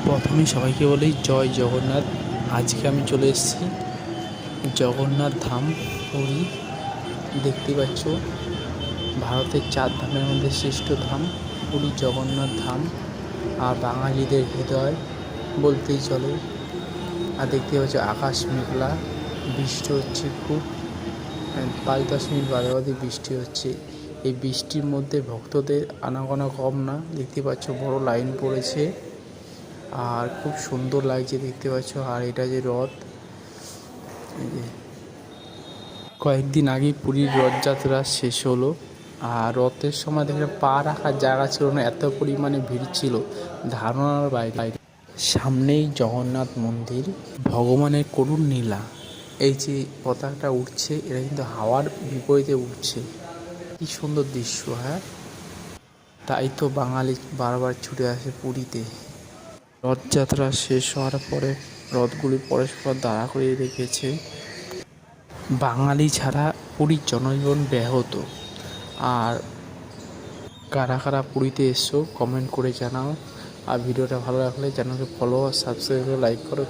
প্রথমেই সবাইকে বলি জয় জগন্নাথ। আজকে আমি চলে এসেছি জগন্নাথ ধাম পুরী। দেখতে পাচ্ছ ভারতের 4 ধামের মধ্যে শ্রেষ্ঠ ধাম পুরী জগন্নাথ ধাম, আর বাঙালিদের হৃদয় বলতেই চলে। আর দেখতে পাচ্ছ আকাশ মেঘলা, বৃষ্টি হচ্ছে খুব, 5-10 মিনিট বাদে বাদে বৃষ্টি হচ্ছে। এই বৃষ্টির মধ্যে ভক্তদের আনাগোনা কম না, দেখতে পাচ্ছ বড় লাইন পড়েছে আর খুব সুন্দর লাগছে দেখতে পাচ্ছ। আর এটা যে রথ, এই যে কয়েকদিন আগে পুরীর রথযাত্রা শেষ হলো, আর রথের সময় দেখলে পা রাখার জায়গা ছিল না, এত পরিমাণে ভিড় ছিল ধারণার বাইরে। সামনেই জগন্নাথ মন্দির, ভগবানের করুণ নীলা। এই যে পতাকাটা উঠছে, এটা কিন্তু হাওয়ার বিপরীতে উঠছে, কি সুন্দর দৃশ্য। হ্যাঁ, তাই তো বাঙালি বারবার ছুটে আসে পুরীতে। রথযাত্রা শেষ হওয়ার পরে রথগুলি পরস্পর দাঁড়া করিয়ে রেখেছে। বাঙালি ছাড়া পুরীর জনজীবন ব্যাহত। আর কারা কারা পুরীতে এসছো কমেন্ট করে জানাও। আর ভিডিওটা ভালো লাগলে চ্যানেলকে ফলো আর সাবস্ক্রাইব করে লাইক করো।